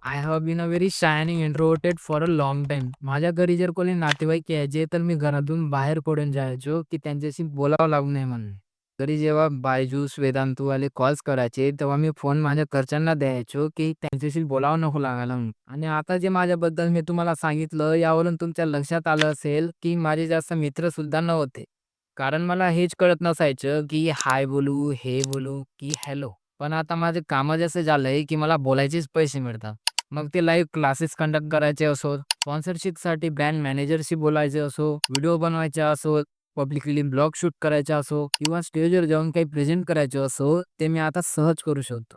I have been a very shy आणि इंट्रोव्हर्टेड for a long time. माझ्या घरी जर कोणी नातेवाईक यायचे, तर मी घरातून बाहेर पडून जायचो, की त्यांच्याशी बोलावं लागू नये म्हणून. तरी जेव्हा बायजूस, वेदांतूवाले कॉल्स करायचे, तेव्हा मी फोन माझ्या घरच्यांना द्यायचो, की त्यांच्याशी बोलावं नको लागायला म्हणून. आणि आता जे माझ्याबद्दल मी तुम्हाला सांगितलं, यावरून तुमच्या लक्षात आलं असेल, की माझे जास्त मित्रसुद्धा नव्हते. कारण मला हेच कळत नसायचं, की हाय बोलू, हे बोलू, की हॅलो. पण आता माझं कामच असं झालंय, की मला बोलायचेच पैसे मिळतात. मग ते लाईव्ह क्लासेस कंडक्ट करायचे असोत, स्पॉन्सरशिपसाठी ब्रँड मॅनेजरशी बोलायचे असो, व्हिडिओ बनवायचे असो, पब्लिकली ब्लॉग शूट करायचा असो किंवा स्टेजवर जाऊन काही प्रेझेंट करायचे असो, ते मी आता सहज करू शकतो.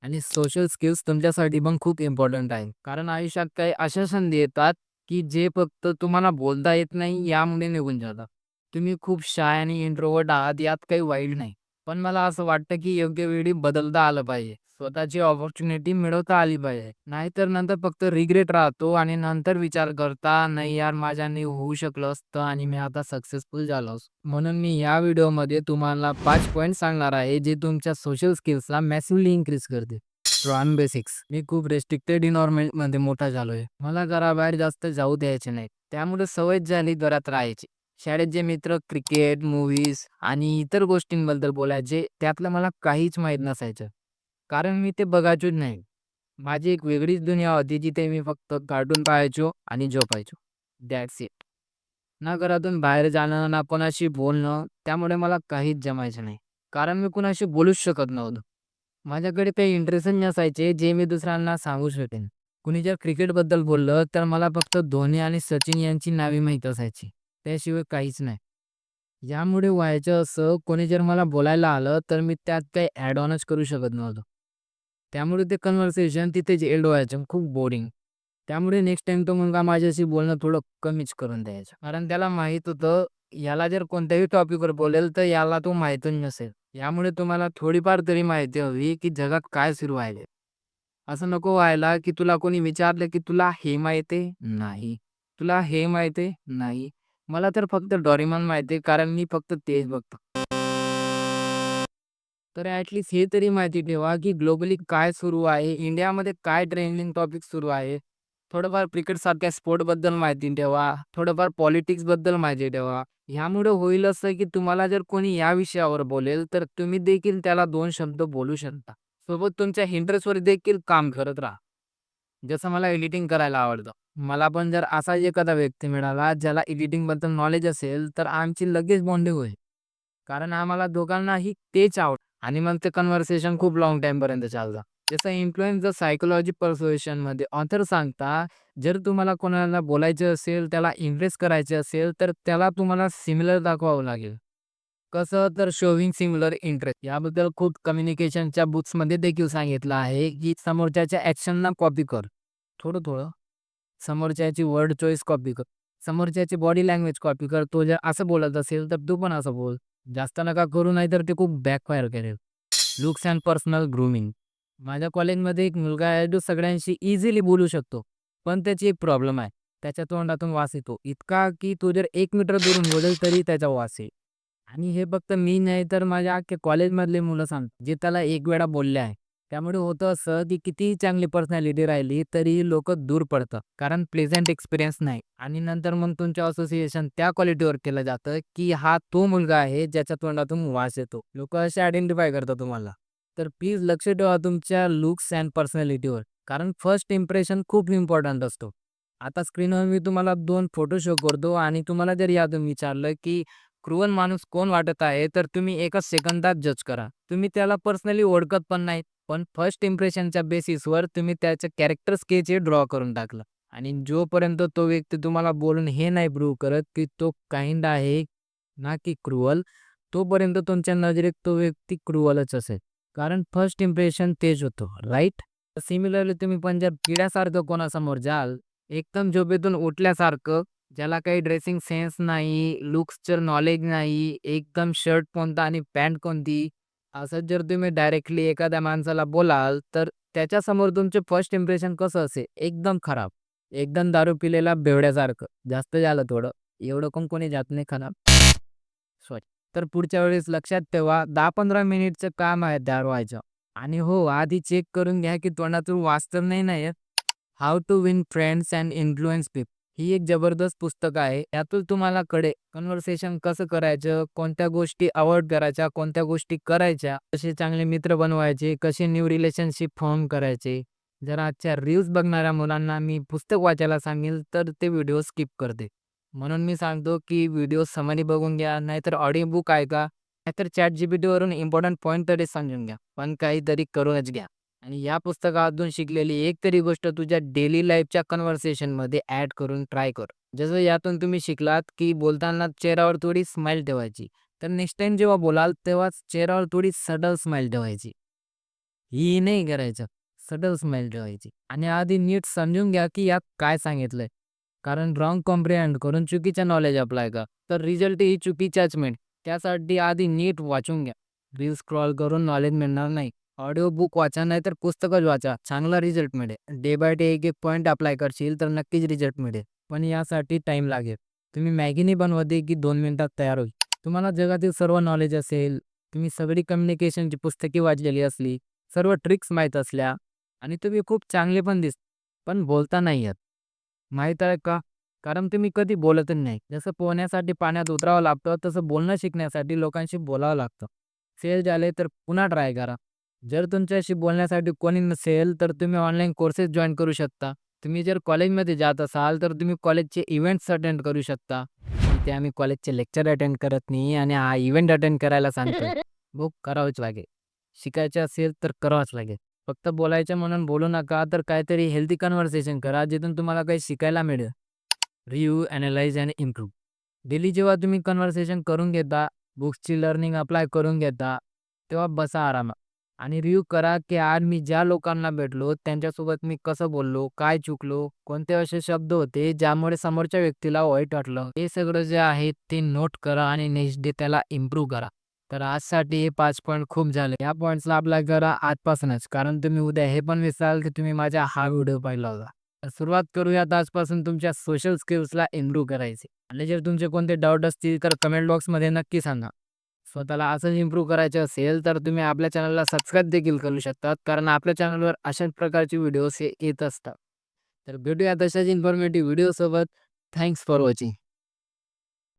आणि सोशल स्किल्स तुमच्यासाठी पण खूप इम्पॉर्टंट आहे. कारण आयुष्यात काही अशा संधी येतात, की जे फक्त तुम्हाला बोलता येत नाही यामुळे निघून जातात. तुम्ही खूप शाय आणि इंट्रोव्हर्ट आहात यात काही वाईट नाही. पण मला असं वाटतं, की योग्य वेळी बदलता आलं पाहिजे. स्वतःची अपॉर्च्युनिटी मिळवता आली पाहिजे. नाहीतर नंतर फक्त रिग्रेट राहतो आणि नंतर विचार करता, "नाही यार, माझ्याने होऊ शकलं असतं आणि मी आता सक्सेसफुल झालो असतो." म्हणून मी या व्हिडिओमध्ये तुम्हाला 5 पॉइंट सांगणार आहे, जे तुमच्या सोशल स्किल्सला मॅसिव्हली इन्क्रीज करतील. Strong basics. मी खूप रिस्ट्रिक्टेड एन्व्हायर्नमेंटमध्ये मोठा झालोय. मला घराबाहेर जास्त जाऊ द्यायचे नाही. त्यामुळे सवयच झाली घरात राहायची. शाळेत जे मित्र क्रिकेट, मूव्हीज आणि इतर गोष्टींबद्दल बोलायचे, त्यातलं मला काहीच माहीत नसायचं. कारण मी ते बघायचोच नाही. माझी एक वेगळीच दुनिया होती, जिथे मी फक्त कार्टून पाहायचो आणि झोपायचो. That's it. ना घरातून बाहेर जाणं, ना कोणाशी बोलणं, त्यामुळे मला काहीच जमायचं नाही. कारण मी कुणाशी बोलूच शकत नव्हतो. माझ्याकडे काही इंटरेस्टच नसायचे, जे मी दुसऱ्यांना सांगू शकेन. कुणी जर क्रिकेटबद्दल बोललं, तर मला फक्त धोनी आणि सचिन यांची नावे माहीत असायची. त्याशिवाय काहीच नाही. यामुळे व्हायचं असं, कोणी जर मला बोलायला आलं, तर मी त्यात काही ॲड ऑनच करू शकत नव्हतो. त्यामुळे ते कन्व्हर्सेशन तिथेच एंड व्हायचं, खूप बोरिंग. त्यामुळे नेक्स्ट टाईम तो मुलगा माझ्याशी बोलणं थोडं कमीच करून द्यायचा. कारण त्याला माहीत होतं, याला जर कोणत्याही टॉपिकवर बोलेल, तर याला तो माहीतच नसेल. यामुळे तुम्हाला थोडीफार तरी माहिती हवी, की जगात काय सुरू आहे. असं नको व्हायला, की तुला कोणी विचारलं, की "तुला हे माहिती आहे?" "नाही." "तुला हे माहिती आहे?" "नाही." "मला तर फक्त डोरेमॉन माहिती आहे, कारण मी फक्त तेच बघतो." तर ॲटलीस्ट हे तरी माहिती ठेवा, की ग्लोबली काय सुरू आहे, इंडियामध्ये काय ट्रेंडिंग टॉपिक सुरू आहे. थोडंफार क्रिकेटसारख्या स्पोर्टबद्दल माहिती ठेवा, थोडंफार पॉलिटिक्सबद्दल माहिती ठेवा. ह्यामुळे होईल असं, की तुम्हाला जर कोणी या विषयावर बोलेल, तर तुम्ही देखील त्याला 2 शब्द बोलू शकता. सोबत तुमच्या इंटरेस्टवर देखील काम करत राहा. जसं मला एडिटिंग करायला आवडतं. मला पण जर असा एखादा व्यक्ती मिळाला, ज्याला एडिटिंगबद्दल नॉलेज असेल, तर आमची लगेच बॉन्डिंग होईल. कारण आम्हाला दोघांनाही तेच आवडतं. आणि मग ते कन्व्हर्सेशन खूप लाँग टाईमपर्यंत चालतं. जसं इन्फ्लुअन्स द सायकॉलॉजी पर्सुएशनमध्ये ऑथर सांगता, जर तुम्हाला कोणाला बोलायचं असेल, त्याला इम्प्रेस करायचे असेल, तर त्याला तुम्हाला सिमिलर दाखवावं लागेल. कसं तर शोविंग सिमिलर इंटरेस्ट याबद्दल खूप कम्युनिकेशनच्या बुक्समध्ये देखील सांगितलं आहे, की समोरच्याच्या ॲक्शनना कॉपी कर. थोडं-थोडं. समोरच्याची वर्ड चॉईस कॉपी कर. समोरच्याची बॉडी लँग्वेज कॉपी कर. तो जर असं बोलत असेल, तर तू पण असं बोल. जास्त नका करू, नाहीतर ते खूप बॅकफायर करेल. Looks and personal grooming. माझ्या कॉलेजमध्ये एक मुलगा आहे, जो सगळ्यांशी इझिली बोलू शकतो. पण त्याची एक प्रॉब्लेम आहे. त्याच्या तोंडातून वास येतो. इतका की तो जर 1 मीटर दुरून बोलेल, तरी त्याचा वास येईल. आणि हे फक्त मी नाही, तर माझ्या अख्ख्या कॉलेजमधले मुलं सांगतात, जे त्याला एक वेळा बोलले आहे. त्यामुळे होतं असं, की कितीही चांगली पर्सनॅलिटी राहिली, तरीही लोकं दूर पडतात. कारण प्लेझंट एक्सपिरियन्स नाही. आणि नंतर मग तुमचं असोसिएशन त्या क्वालिटीवर केलं जातं, की हा तो मुलगा आहे, ज्याच्या तोंडातून वास येतो. लोकं असे आयडेंटिफाय करतात तुम्हाला. तर प्लीज लक्ष ठेवा तुमच्या लुक्स अँड पर्सनॅलिटीवर. कारण फर्स्ट इम्प्रेशन खूप इम्पोर्टंट असतो. आता स्क्रीनवर मी तुम्हाला 2 फोटो शो करतो आणि तुम्हाला जर यातून विचारलं, की क्रूअल माणूस कोण वाटत आहे, तर तुम्ही एका सेकंदात जज करा. तुम्ही त्याला पर्सनली ओळखत पण नाहीत, पण फर्स्ट इम्प्रेशनच्या बेसिसवर तुम्ही त्याचं कॅरेक्टर स्केच हे ड्रॉ करून टाकलं. आणि जोपर्यंत तो व्यक्ती तुम्हाला बोलून हे नाही प्रूव्ह करत, की तो काइंड आहे, ना की क्रूअल, तोपर्यंत तुमच्या नजरेत तो व्यक्ती क्रूअलच असेल. कारण फर्स्ट इम्प्रेशन तेच होतं, राइट? सिमिलरली तुम्ही पण जर किड्यासारखं कोणासमोर जाल, एकदम झोपेतून उठल्यासारखं, ज्याला काही ड्रेसिंग सेन्स नाही, लुक्सचं नॉलेज नाही, एकदम शर्ट कोणता आणि पॅन्ट कोणती, असंच जर तुम्ही डायरेक्टली एखाद्या माणसाला बोलाल, तर त्याच्यासमोर तुमचे फर्स्ट इम्प्रेशन कसं असेल? एकदम खराब. एकदम दारू पिलेला बेवड्यासारखं. जास्त झालं थोडं. एवढं पण कोणी जात नाही खराब. सॉरी. तर पुढच्या वेळेस लक्षात ठेवा 10-15 मिनिटचं काम आहे तयार व्हायचं. आणि हो, आधी चेक करून घ्या, की तोंडातून वास तर नाही ना येत. How to win friends and influence people. ही एक जबरदस्त पुस्तक आहे. यातून तुम्हाला कळेल कन्व्हर्सेशन कसं करायचं, कोणत्या गोष्टी अव्हॉइड करायच्या, कोणत्या गोष्टी करायच्या, कसे चांगले मित्र बनवायचे, कसे न्यू रिलेशनशिप फॉर्म करायचे. जर आजच्या रील्स बघणाऱ्या मुलांना मी पुस्तक वाचायला सांगेल, तर ते व्हिडिओ स्किप करते. म्हणून मी सांगतो, की व्हिडिओ समरी बघून घ्या, नाहीतर ऑडिओ बुक ऐका, नाहीतर ChatGPTवरून इम्पोर्टंट पॉइंट तरी समजून घ्या. पण काहीतरी करूनच घ्या. आणि या पुस्तकातून शिकलेली एक तरी गोष्ट तुझ्या डेली लाईफच्या कन्व्हर्सेशनमध्ये ॲड करून ट्राय कर. जसं यातून तुम्ही शिकलात, की बोलताना चेहऱ्यावर थोडी स्माईल ठेवायची. तर नेक्स्ट टाईम जेव्हा बोलाल, तेव्हाच चेहऱ्यावर थोडी सटल स्माईल ठेवायची. ही नाही करायचं. सटल स्माईल ठेवायची. आणि आधी नीट समजून घ्या, की यात काय सांगितलंय. कारण रॉंग कॉम्प्रिहेंड करून चुकीचं नॉलेज अप्लाय का, तर रिझल्ट ही चुकीचाच मिळेल. त्यासाठी आधी नीट वाचून घ्या. रील्स स्क्रॉल करून नॉलेज मिळणार नाही. ऑडिओ बुक वाचा, नाहीतर पुस्तकच वाचा. चांगला रिझल्ट मिळेल. डे बाय डे एक-एक पॉइंट अप्लाय करशील, तर नक्कीच रिझल्ट मिळेल. पण यासाठी टाईम लागेल. तुम्ही मॅगी नाही बनवत की 2 मिनिटात तयार होईल. तुम्हाला जगातील सर्व नॉलेज असेल, तुम्ही सगळी कम्युनिकेशनची पुस्तके वाचलेली असली, सर्व ट्रिक्स माहीत असल्या आणि तुम्ही खूप चांगले पण पण बोलता नाही येत. माहीत आहे का? कारण तुम्ही कधी बोलतच नाही. जसं पोहण्यासाठी पाण्यात उतरावं लागतं, तसं बोलणं शिकण्यासाठी लोकांशी बोलावं लागतं. फेल झाले तर पुन्हा ट्राय करा. जर तुमच्याशी बोलण्यासाठी कोणी नसेल, तर तुम्ही ऑनलाईन कोर्सेस जॉइन करू शकता. तुम्ही जर कॉलेजमध्ये जात असाल, तर तुम्ही कॉलेजचे इव्हेंट्स अटेंड करू शकता. इथे आम्ही कॉलेजचे लेक्चर अटेंड करत नाही आणि हा इव्हेंट अटेंड करायला सांगतोय. हो, करावंच लागेल. शिकायचं असेल तर करावंच लागेल. फक्त बोलायचं म्हणून बोलू नका, तर काहीतरी हेल्दी कन्व्हर्सेशन करा, जिथून तुम्हाला काही शिकायला मिळेल. रिव्ह्यू, ॲनलाईज आणि इम्प्रूव्ह. डेली जेव्हा तुम्ही कन्व्हर्सेशन करून घेता, बुक्सची लर्निंग अप्लाय करून घेता, तेव्हा बसा आरामात आणि रिव्ह्यू करा, की आज मी ज्या लोकांना भेटलो, त्यांच्यासोबत मी कसं बोललो, काय चुकलो, कोणते असे शब्द होते, ज्यामुळे समोरच्या व्यक्तीला वाईट वाटलं. हे सगळं जे आहे ते नोट करा आणि नेक्स्ट डे त्याला इम्प्रूव्ह करा. तर आजसाठी हे 5 पॉइंट खूप झाले. या पॉइंट्सला अप्लाय करा आजपासूनच. कारण तुम्ही उद्या हे पण विसराल, की तुम्ही माझा हा व्हिडिओ पाहिला होता. तर सुरुवात करूयात आजपासून तुमच्या सोशल स्किल्सला इम्प्रूव्ह करायचे. आणि जर तुमचे कोणते डाऊट असतील तर कमेंट बॉक्समध्ये नक्की सांगा. स्वतःला असंच इम्प्रूव्ह करायचे असेल तर तुम्ही आपल्या चॅनलला सबस्क्राईब देखील करू शकतात. कारण आपल्या चॅनलवर अशाच प्रकारचे व्हिडिओज हे येत असतात. तर भेटूया तशाच इन्फॉर्मेटिव्ह व्हिडिओसोबत. Thanks for watching.